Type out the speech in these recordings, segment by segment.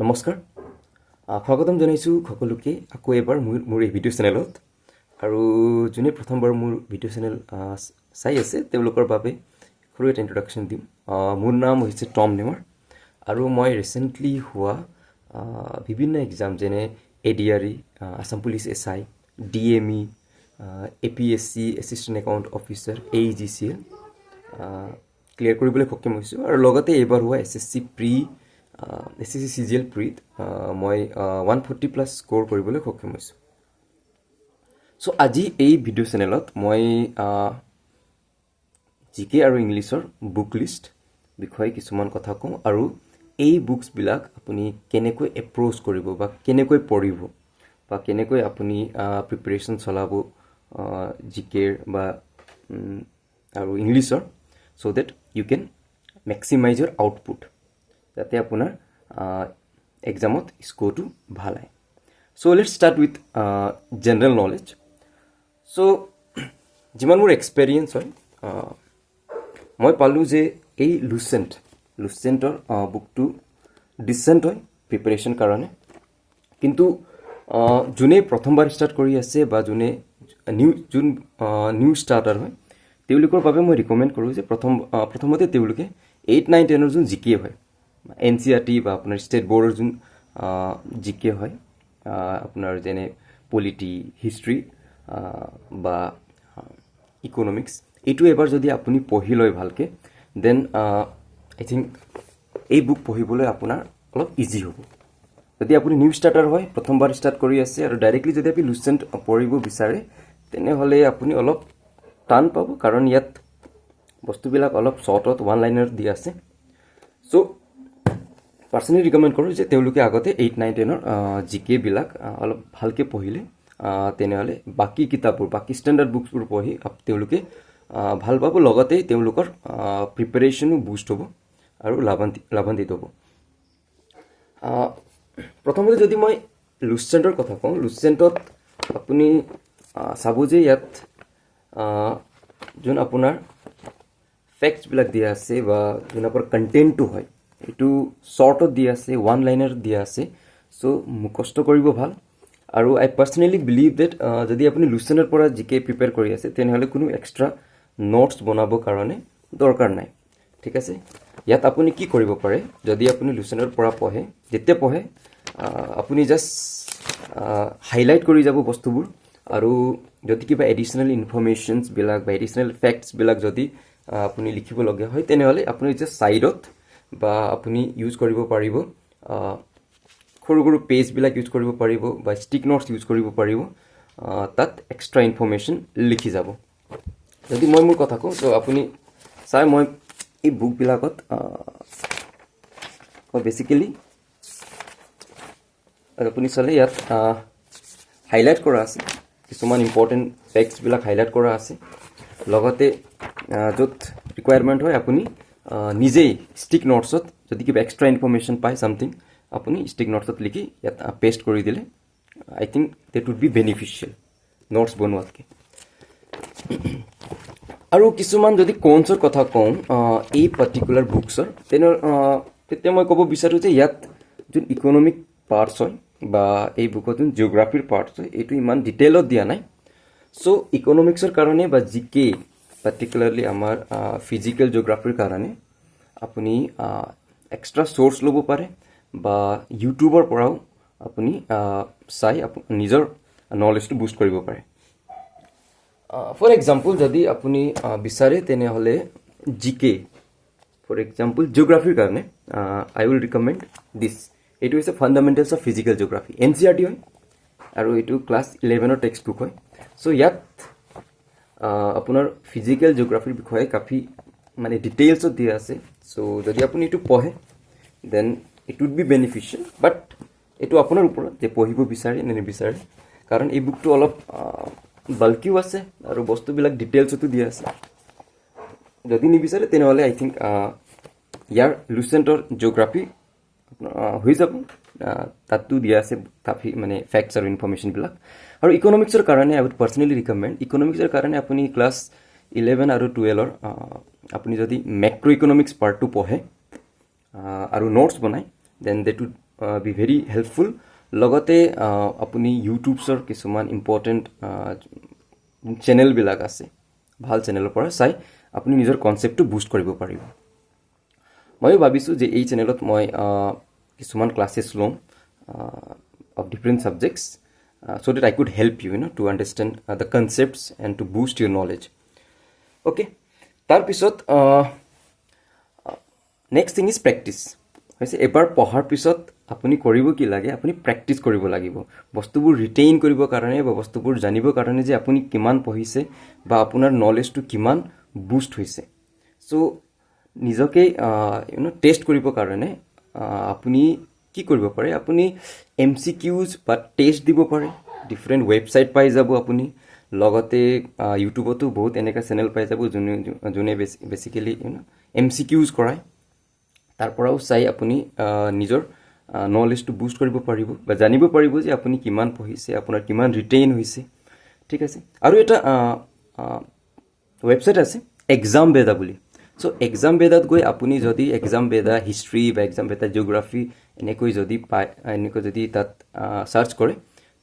নমস্কাৰ স্বাগতম জনাইছোঁ সকলোকে আকৌ এবাৰ মোৰ এই ভিডিঅ' চেনেলত আৰু যোনে প্ৰথমবাৰ মোৰ ভিডিঅ' চেনেল চাই আছে তেওঁলোকৰ বাবে সৰু এটা ইন্ট্ৰডাকশ্যন দিম। মোৰ নাম হৈছে টম নেমাৰ আৰু মই ৰিচেণ্টলি হোৱা বিভিন্ন এক্সাম যেনে ADRE, Assam police SI, DME, APSC assistant account officer AEGCL clear কৰিবলৈ সক্ষম হৈছোঁ আৰু লগতে এইবাৰ হোৱা SSC প্ৰি SSC CGL প্ৰিত মই 140+ স্ক'ৰ কৰিবলৈ সক্ষম হৈছোঁ। চ' আজি এই ভিডিঅ' চেনেলত মই GK আৰু ইংলিছৰ বুক লিষ্ট বিষয়ে কিছুমান কথা কওঁ আৰু এই বুকছবিলাক আপুনি কেনেকৈ এপ্ৰ'চ কৰিব বা কেনেকৈ পঢ়িব বা কেনেকৈ আপুনি প্ৰিপেৰেশ্যন চলাব GKৰ বা আৰু ইংলিছৰ so' that you can maximize your output যাতে আপোনাৰ এক্সামত স্ক'ৰটো ভাল আহে। So' let's start with general knowledge. So' যিমান মোৰ এক্সপেৰিয়েঞ্চ হয় মই পালোঁ যে এই লুচেণ্টৰ বুকটো ডিচেণ্ট হয় প্ৰিপেৰেশ্যন কাৰণে, কিন্তু যোনে প্ৰথমবাৰ ষ্টাৰ্ট কৰি আছে বা যোনে নিউ ষ্টাৰ্টাৰ হয় তেওঁলোকৰ বাবে মই ৰিকমেণ্ড কৰোঁ যে প্ৰথমতে তেওঁলোকে 8, 9, 10ৰ যোন GK হয় NCERT বা আপোনাৰ ষ্টেট বৰ্ডৰ যোন GK হয় আপোনাৰ যেনে পলিটি, হিষ্ট্ৰী বা ইকনমিক্স, এইটো এবাৰ যদি আপুনি পঢ়ি লয় ভালকৈ দেন আই থিংক এই বুক পঢ়িবলৈ আপোনাৰ অলপ ইজি হ'ব। যদি আপুনি নিউ ষ্টাৰ্টাৰ হয়, প্ৰথমবাৰ ষ্টাৰ্ট কৰি আছে আৰু ডাইৰেক্টলি যদি আপুনি লুচেণ্ট পঢ়িব বিচাৰে তেনেহ'লে আপুনি অলপ টান পাব, কাৰণ ইয়াত বস্তুবিলাক অলপ শ্বৰ্টত ওৱান লাইনাৰ দি আছে। চ' পাৰ্চনেলি ৰিকমেণ্ড কৰোঁ যে তেওঁলোকে আগতে 8, 9, 10ৰ GK বিলাক অলপ ভালকৈ পঢ়িলে তেনেহ'লে বাকী কিতাপবোৰ বাকী ষ্টেণ্ডাৰ্ড বুকছবোৰ পঢ়ি তেওঁলোকে ভাল পাব, লগতে তেওঁলোকৰ প্ৰিপেৰেশ্যনো বুষ্ট হ'ব আৰু লাভান্বিত হ'ব। প্ৰথমতে যদি মই লুচেণ্টৰ কথা কওঁ, লুচেণ্টত আপুনি চাব যে ইয়াত যোন আপোনাৰ ফেক্টছবিলাক দিয়া আছে বা যোন আপোনাৰ কণ্টেণ্টটো হয় এইটো শ্বৰ্টত দিয়া আছে, ওৱান লাইনাৰ দিয়া আছে। চ' মুখস্থ কৰিব ভাল আৰু আই পাৰ্চনেলি বিলিভ ডেট যদি আপুনি লুচেণ্টৰ পৰা GK প্ৰিপেয়াৰ কৰি আছে তেনেহ'লে কোনো এক্সট্ৰা নোটছ বনাবৰ কাৰণে দৰকাৰ নাই, ঠিক আছে। ইয়াত আপুনি কি কৰিব পাৰে, যদি আপুনি লুচেণ্টৰ পৰা পঢ়ে, যেতিয়া পঢ়ে আপুনি জাষ্ট হাইলাইট কৰি যাব বস্তুবোৰ আৰু যদি কিবা এডিশ্যনেল ইনফৰ্মেশ্যনছবিলাক বা এডিশ্যনেল ফেক্টছবিলাক যদি আপুনি লিখিবলগীয়া হয় তেনেহ'লে আপুনি জাষ্ট ছাইডত বা আপুনি ইউজ কৰিব পাৰিব সৰু সৰু পেজবিলাক ইউজ কৰিব পাৰিব বা ষ্টিক নোটছ ইউজ কৰিব পাৰিব, তাত এক্সট্ৰা ইনফৰ্মেশ্যন লিখি যাব। যদি মই মোৰ কথা কওঁ ত' আপুনি চাই মই এই বুকবিলাকত বেচিকেলি আপুনি চালে ইয়াত হাইলাইট কৰা আছে, কিছুমান ইম্পৰ্টেণ্ট ফেক্টছবিলাক হাইলাইট কৰা আছে, লগতে য'ত ৰিকুৱাৰমেণ্ট হয় আপুনি নিজেই ষ্টিক নোটছত যদি কিবা এক্সট্ৰা ইনফৰ্মেশ্যন পায় ছামথিং আপুনি ষ্টিক নোটছত লিখি ইয়াত পেষ্ট কৰি দিলে I think that would be beneficial notes বনোৱাতকৈ। আৰু কিছুমান যদি কনছৰ কথা কওঁ এই পাৰ্টিকুলাৰ বুকছৰ তেতিয়া মই ক'ব বিচাৰোঁ যে ইয়াত যোন ইকনমিক পাৰ্টছ হয় বা এই বুকত যোন জিঅ'গ্ৰাফিৰ পাৰ্টছ হয় এইটো ইমান ডিটেইলত দিয়া নাই। চ' ইকনমিক্সৰ কাৰণে বা GK পাৰ্টিকুলাৰলি আমাৰ ফিজিকেল জিঅ'গ্ৰাফিৰ কাৰণে আপুনি এক্সট্ৰা চ'ৰ্চ ল'ব পাৰে বা ইউটিউবৰ পৰাও আপুনি চাই নিজৰ নলেজটো বুষ্ট কৰিব পাৰে। ফৰ এক্সাম্পল যদি আপুনি বিচাৰে তেনেহ'লে GK ফৰ এক্সাম্পল জিঅ'গ্ৰাফিৰ কাৰণে আই উইল ৰিকমেণ্ড দিছ। এইটো হৈছে fundamentals of physical geography, NCERT হয় আৰু এইটো ক্লাছ 11ৰ টেক্সট বুক হয়। চ' ইয়াত আপোনাৰ ফিজিকেল জিঅ'গ্ৰাফিৰ বিষয়ে কাফি মানে ডিটেইলছত দিয়া আছে। চ' যদি আপুনি এইটো পঢ়ে then it would be beneficial, but এইটো আপোনাৰ ওপৰত যে পঢ়িব বিচাৰে নে নিবিচাৰে, কাৰণ এই বুকটো অলপ বাল্কিও আছে আৰু বস্তুবিলাক ডিটেইলছতো দিয়া আছে। যদি নিবিচাৰে তেনেহ'লে আই থিংক ইয়াৰ লুচেণ্টৰ জিঅ'গ্ৰাফি হৈ যাব, তাতো দিয়া আছে কাফি মানে ফেক্টছ আৰু ইনফৰ্মেশ্যনবিলাক। আৰু ইকনমিক্সৰ কাৰণে আই উড পাৰ্চনেলি ৰিকমেণ্ড, ইকনমিক্সৰ কাৰণে আপুনি ক্লাছ 11 আৰু 12ৰ আপুনি যদি মেক্ৰ' ইকনমিক্স পাৰ্টটো পঢ়ে আৰু নোটছ বনায় then that would be very helpful লগতে আপুনি ইউটিউবছৰ কিছুমান ইম্পৰ্টেণ্ট চেনেলবিলাক আছে ভাল চেনেলৰ পৰা চাই আপুনি নিজৰ কনচেপ্টটো বুষ্ট কৰিব পাৰিব ময়ো ভাবিছোঁ যে এই চেনেলত মই কিছুমান ক্লাছেছ ল'ম of different subjects so that I could help you, to understand the concepts and to boost your knowledge. Okay, তাৰ পিছত next thing is practice. হৈছে এবাৰ পঢ়াৰ পিছত আপুনি কৰিব কি লাগে আপুনি প্ৰেক্টিছ কৰিব লাগিব বস্তুবোৰ ৰিটেইন কৰিবৰ কাৰণে বা বস্তুবোৰ জানিবৰ কাৰণে যে আপুনি কিমান পঢ়িছে বা আপোনাৰ নলেজটো কিমান বুষ্ট হৈছে সো নিজকে টেষ্ট কৰিবৰ কাৰণে আপুনি কি কৰিব পাৰে আপুনি MCQs বা টেষ্ট দিব পাৰে ডিফাৰেণ্ট ৱেবছাইট পাই যাব আপুনি লগতে ইউটিউবতো বহুত এনেকা চেনেল পাই যাব যোনে বেসিক্যালি MCQs কৰায় তাৰ পৰাও চাই আপুনি নিজৰ নলেজটো বুষ্ট কৰিব পাৰিব বা জানিব পাৰিব যে আপুনি কিমান পঢ়িছে আপোনাৰ কিমান ৰিটেইন হৈছে ঠিক আছে আৰু এটা ৱেবছাইট আছে এক্সাম বেদা বুলি সো এক্সাম বেদাত গৈ আপুনি যদি এক্সাম বেদা হিষ্ট্ৰী বা এক্সাম বেদা জিওগ্ৰাফি এনেকৈ যদি তাত সাৰ্চ কৰে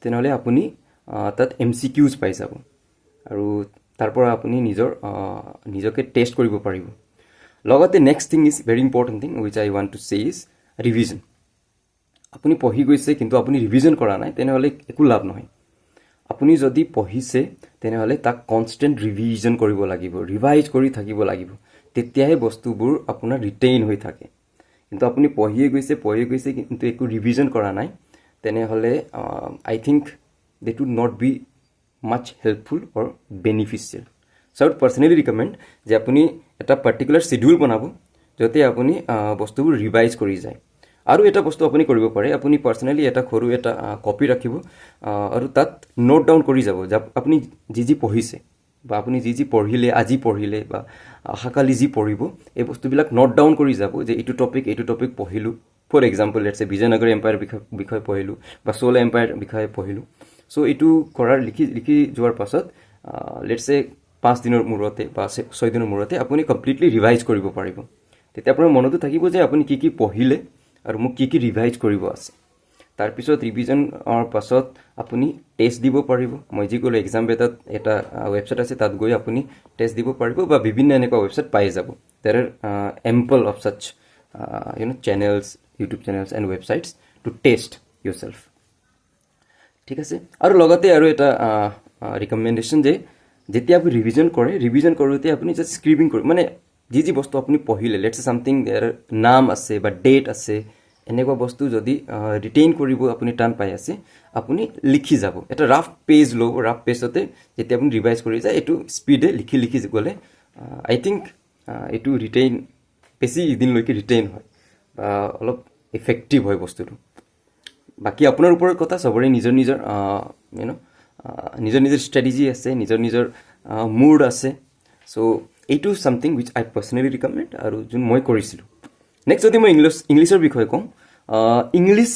তেনেহলে আপুনি তাত MCQs পাই যাব আৰু তাৰ পৰা আপুনি নিজকে টেষ্ট কৰিব পাৰিব লগতে next thing is very important thing wish I want to say is revision আপুনি পঢ়ি গৈছে কিন্তু আপুনি ৰিভিজন কৰা নাই তেনেহলে একো লাভ নহয় আপুনি যদি পঢ়িছে তেনেহলে তাক কনষ্টেন্ট ৰিভিজন কৰিব লাগিব ৰিভাইজ কৰি থাকিব লাগিব তেতিয়াহে বস্তুবোৰ আপোনাৰ ৰিটেইন হৈ থাকে কিন্তু আপুনি পঢ়িয়ে গৈছে কিন্তু একো ৰিভিজন কৰা নাই তেনেহলে I think that would not be much helpful or beneficial so I would personally recommend যে আপুনি এটা পাৰ্টিকুলাৰ শিডিউল বনাব যাতে আপুনি বস্তুবোৰ ৰিভাইজ কৰি যায় আৰু এটা বস্তু আপুনি কৰিব পাৰে আপুনি পাৰ্সোনালি এটা খৰু এটা কপি ৰাখিব আৰু তাত নোট ডাউন কৰি যাব যে আপুনি যি পঢ়িছে বা আপুনি যি পঢ়িলে আজি পঢ়িলে বা হাকালি যি পঢ়িব এই বস্তুবিলাক নোট ডাউন কৰি যাব যে এইটো টপিক পঢ়িলো for example let's say Bijoynagar empire বিষয় পঢ়িলো বা চোল এম্পায়াৰ বিষয় পঢ়িলো সো এইটো কৰাৰ লিখি যোৱাৰ পাছত লেটস সে 5 দিনৰ মূৰতে বা 6 দিনৰ মূৰতে আপুনি কমপ্লিটলি ৰিভাইজ কৰিব পাৰিব তেতিয়া আপোনাৰ মনতো থাকিব যে আপুনি কি পঢ়িলে আৰু মোক কি ৰিভাইজ কৰিব আছে তাৰ পিছত ৰিভিজনৰ পাছত আপুনি টেষ্ট দিব পাৰিব মই যি ক'লো এক্সাম বেটাত এটা ৱেবছাইট আছে তাত গৈ আপুনি টেষ্ট দিব পাৰিব বা বিভিন্ন এনেকুৱা ৱেবছাইট পাই যাব there are ample of such channels YouTube channels and websites to test yourself ঠিক আছে আৰু লগতে আৰু এটা ৰিকমেন্ডেশন যে যেতিয়া আপুনি ৰিভিজন কৰোতে আপুনি জাস্ট স্ক্ৰিপিং কৰিব মানে যি বস্তু আপুনি পঢ়িলে লেটস সামথিং দেৰ নাম আছে বা ডেট আছে এনেকুৱা বস্তু যদি ৰিটেইন কৰিব আপুনি টান পাই আছে আপুনি লিখি যাব এটা ৰাফ পেজ লব ৰাফ পেজতে যেতিয়া আপুনি ৰিভাইজ কৰি যায় এটো স্পিডে লিখি গলে আই থিংক এটো ৰিটেইন বেছি দিনলৈকে ৰিটেইন হয় বা অলপ ইফেক্টিভ হয় বস্তুটো বাকি আপোনাৰ ওপৰত কথা সবৰে নিজৰ স্ট্ৰেটেজি আছে নিজৰ মুড আছে সো এইটো something which I personally recommend আৰু যোন মই কৰিছিলো নেক্সট যদি মই ইংলিছৰ বিষয়ে কম ইংলিছ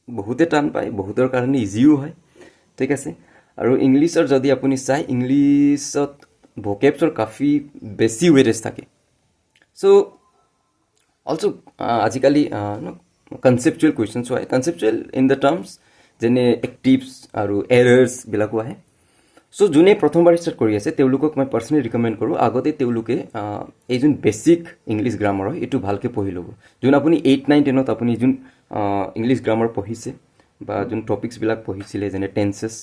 বহুতে টান পায় বহুতৰ কাৰণে ইজিও হয় ঠিক আছে আৰু ইংলিছৰ যদি আপুনি চাই ইংলিছত ভোকেবছৰ কাফি বেছি ওয়েটেজ থাকে সো অলসো আজিকালি conceptual questions হয় conceptual in the terms যেনে actives আৰু errors বিলাকো আহে সো যোনে প্ৰথমবাৰ ষ্টাৰ্ট কৰি আছে তেওঁলোকক মই পাৰ্সোনালি ৰিকমেন্ড কৰো আগতে তেওঁলোকে এই যোন বেসিক ইংলিশ গ্ৰামাৰ হয় এটো ভালকে পঢ়ি লব যোন আপুনি 8 9 10 ত আপুনি যোন ইংলিশ গ্ৰামাৰ পঢ়িছে বা যোন টপিকস বিলাক পঢ়িছিলে যেনে টেন্সেস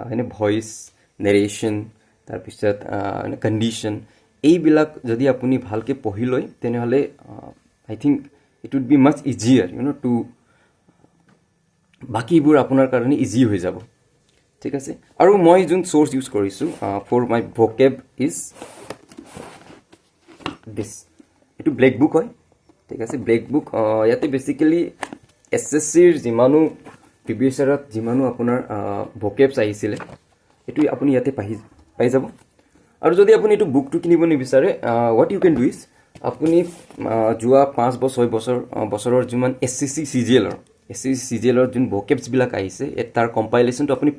মানে ভয়েস নেৰেশন তাৰ পিছত কন্ডিশন এই বিলাক যদি আপুনি ভালকে পঢ়ি লয় তেনেহলে I think it would be much easier to বাকিবোৰ আপোনাৰ কাৰণে ইজি হৈ যাব ঠিক আছে আৰু মই যোন সোৰ্স ইউজ কৰিছো for my vocab is this এটো ব্ল্যাক বুক হয় ঠিক আছে ব্ল্যাক বুক ইয়াতে বেসিক্যালি এসএসসিৰ জিমানো প্ৰিভিয়াসৰত জিমানো আপোনাৰ ভোকেবছ আহিছিলে এটো আপুনি ইয়াতে পাই যাব আৰু যদি আপুনি এটো বুকটো কিনিব নিবিচাৰে what you can do is আপুনি জুৱা 5 বছৰ 6 বছৰৰ যিমান এসএসসি সিজিএলৰ যোন ভোকেবছ বিলাক আহিছে তাৰ কম্পাইলেশনটো আপুনি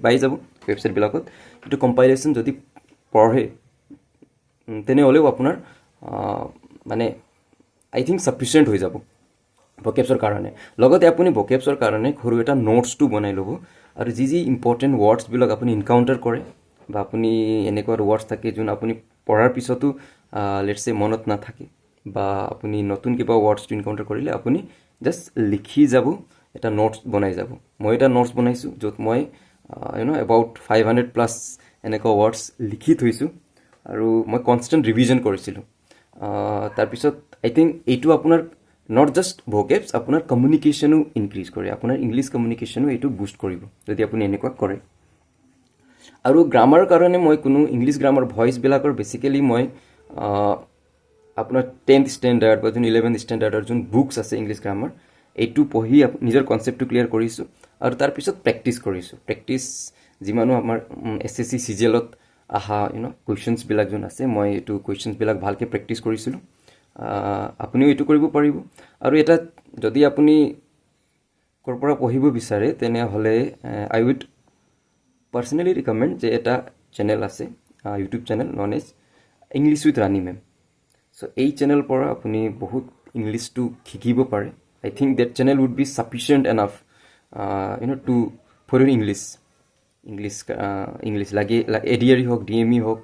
পাই যাব ওয়েবসাইট বিলাকত এটো কম্পাইলেশন যদি পঢ়ে তেনে হলেও আপোনাৰ মানে আই থিংক সাফিসিয়েন্ট হৈ যাব ভকেবছৰ কাৰণে লগতে আপুনি ভকেবছৰ কাৰণে সৰু এটা নোটছটো বনাই ল'ব আৰু যি যি ইম্পৰ্টেণ্ট ৱৰ্ডছবিলাক আপুনি ইনকাউণ্টাৰ কৰে বা আপুনি এনেকুৱা ৱৰ্ডছ থাকে যোন আপুনি পঢ়াৰ পিছতো লেটছে মনত নাথাকে বা আপুনি নতুন কিবা ৱৰ্ডছটো ইনকাউণ্টাৰ কৰিলে আপুনি জাষ্ট লিখি যাব এটা নোটছ বনাই যাব মই এটা নোটছ বনাইছোঁ য'ত মই এবাউট 500 প্লাছ এনেকুৱা ৱৰ্ডছ লিখি থৈছোঁ আৰু মই কনষ্টেণ্ট ৰিভিজন কৰিছিলোঁ তাৰপিছত আই থিংক এইটো আপোনাৰ নট জাষ্ট ভকেবছ আপোনাৰ কমিউনিকেশ্যনো ইনক্ৰিজ কৰে আপোনাৰ ইংলিছ কমিউনিকেশ্যনো এইটো বুষ্ট কৰিব যদি আপুনি এনেকুৱা কৰে আৰু গ্ৰামাৰ কাৰণে মই কোনো ইংলিছ গ্ৰামাৰ ভইচবিলাকৰ বেচিকেলি মই আপোনাৰ 10th ষ্টেণ্ডাৰ্ড বা যোন 11th ষ্টেণ্ডাৰ্ডৰ যোন বুকছ আছে ইংলিছ গ্ৰামাৰ এইটো পঢ়ি নিজৰ কনচেপ্টটো ক্লিয়াৰ কৰিছোঁ আৰু তাৰপিছত প্ৰেক্টিছ কৰিছোঁ প্ৰেক্টিছ যিমানো আমাৰ SSC CGLত আহা কুৱেশ্যনছবিলাক যোন আছে মই এইটো কুৱেশ্যনছবিলাক ভালকৈ প্ৰেক্টিছ কৰিছিলোঁ আপুনিও এইটো কৰিব পাৰিব আৰু এটা যদি আপুনি ক'ৰ পৰা পঢ়িব বিচাৰে তেনেহ'লে আই উইড পাৰ্চনেলি ৰিকমেণ্ড যে এটা চেনেল আছে YouTube channel non age English with Rani ma'am so' এই চেনেলৰ পৰা আপুনি বহুত ইংলিছটো শিকিব পাৰে I think that channel would be sufficient enough to for your English লাগে ADRE হওক DME হওক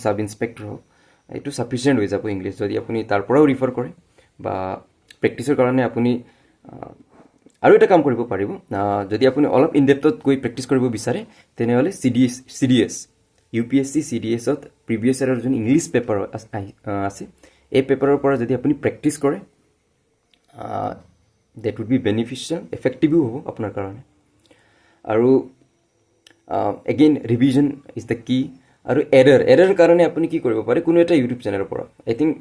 চাব ইনস্পেক্টৰ হওক এইটো চাফিচিয়েণ্ট হৈ যাব ইংলিছ যদি আপুনি তাৰ পৰাও ৰিফাৰ কৰে বা প্ৰেক্টিছৰ কাৰণে আপুনি আৰু এটা কাম কৰিব পাৰিব যদি আপুনি অলপ ইনডেপথত গৈ প্ৰেক্টিছ কৰিব বিচাৰে তেনেহ'লে CDS UPSC CDSত প্ৰিভিয়াছ ইয়াৰৰ যোন ইংলিছ পেপাৰ আছে এই পেপাৰৰ পৰা যদি আপুনি প্ৰেক্টিছ কৰে দেট উড বি বেনিফিচিয়েল এফেক্টিভো হ'ব আপোনাৰ কাৰণে আৰু এগেইন ৰিভিজন ইজ দ্য কি আৰু এৰাৰ কাৰণে আপুনি কি কৰিব পাৰে কোনো এটা ইউটিউব চেনেলৰ পৰা আই থিংক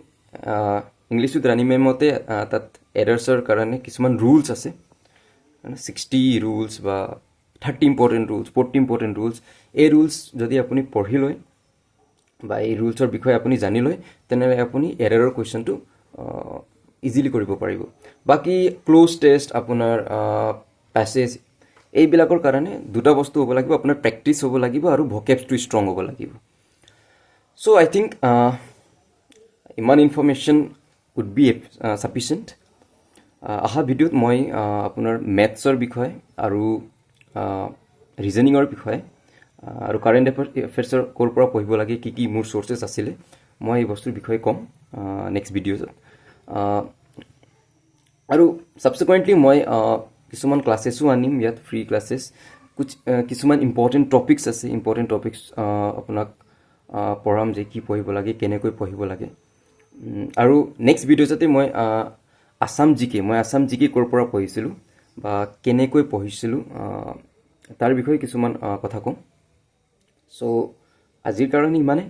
ইংলিছ উইথ ৰাণী মেমতে তাত এৰাৰ্ছৰ কাৰণে কিছুমান ৰুলছ আছে 60 ৰুলছ বা 30 ইম্পৰ্টেণ্ট ৰুলছ 40 ইম্পৰ্টেণ্ট ৰুলছ এই ৰুলছ যদি আপুনি পঢ়ি লয় বা এই ৰুলছৰ বিষয়ে আপুনি জানি লয় তেনেহ'লে আপুনি এৰাৰৰ কুৱেশ্যনটো ইজিলি কৰিব পাৰিব বাকী ক্ল'জ টেষ্ট আপোনাৰ পেছেজ এইবিলাকৰ কাৰণে দুটা বস্তু হ'ব লাগিব আপোনাৰ প্ৰেক্টিছ হ'ব লাগিব আৰু ভকেবছটো ষ্ট্ৰং হ'ব লাগিব চ' আই থিংক ইমান ইনফৰ্মেশ্যন উড বি চাফিচিয়েণ্ট অহা ভিডিঅ'ত মই আপোনাৰ মেথছৰ বিষয়ে আৰু ৰিজনিঙৰ বিষয়ে আৰু কাৰেণ্ট এফেয়াৰ্ছৰ ক'ৰ পৰা পঢ়িব লাগে কি কি মোৰ চ'ৰ্চেছ আছিলে মই এই বস্তুৰ বিষয়ে ক'ম নেক্সট ভিডিঅ'ত আৰু ছাবচিকুৱেণ্টলি মই কিছুমান ক্লাছেছো আনিম ইয়াত ফ্ৰী ক্লাছেছ কিছুমান ইম্পৰ্টেণ্ট টপিকছ আছে ইম্পৰ্টেণ্ট টপিকছ আপোনাক পঢ়াম যে কি পঢ়িব লাগে কেনেকৈ পঢ়িব লাগে আৰু নেক্সট ভিডিঅ'তে মই আছাম জিকে ক'ৰ পৰা পঢ়িছিলোঁ বা কেনেকৈ পঢ়িছিলোঁ তাৰ বিষয়ে কিছুমান কথা ক'ম চ' আজিৰ কাৰণে ইমানে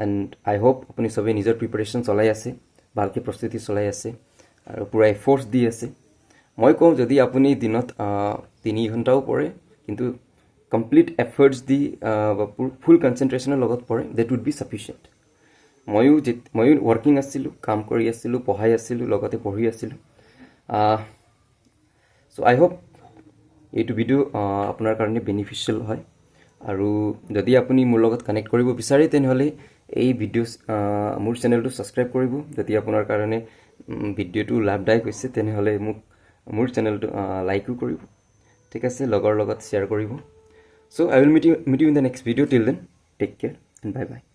এণ্ড আই হোপ আপুনি চবেই নিজৰ প্ৰিপাৰেশ্যন চলাই আছে ভালকৈ প্ৰস্তুতি চলাই আছে আৰু পূৰা এফৰ্টছ দি আছে মই কওঁ যদি আপুনি দিনত 3 ঘণ্টাও পঢ়ে কিন্তু কমপ্লিট এফৰ্টছ দি বা ফুল কনচেনট্ৰেশ্যনৰ লগত পঢ়ে দেট উড বি চাফিচিয়েণ্ট ময়ো ৱৰ্কিং আছিলোঁ কাম কৰি আছিলোঁ পঢ়াই আছিলোঁ লগতে পঢ়ি আছিলোঁ চ' আই হোপ এইটো ভিডিঅ' আপোনাৰ কাৰণে বেনিফিচিয়েল হয় আৰু যদি আপুনি মোৰ লগত কানেক্ট কৰিব বিচাৰে তেনেহ'লে এই ভিডিঅ' মোৰ চেনেলটো ছাবস্ক্ৰাইব কৰিব যদি আপোনাৰ কাৰণে ভিডিঅ'টো লাভদায়ক হৈছে তেনেহ'লে মোৰ চেনেলটো লাইকো কৰিব ঠিক আছে লগৰ লগত শ্বেয়াৰ কৰিব so' I will meet you in the next video' till then take care and bye by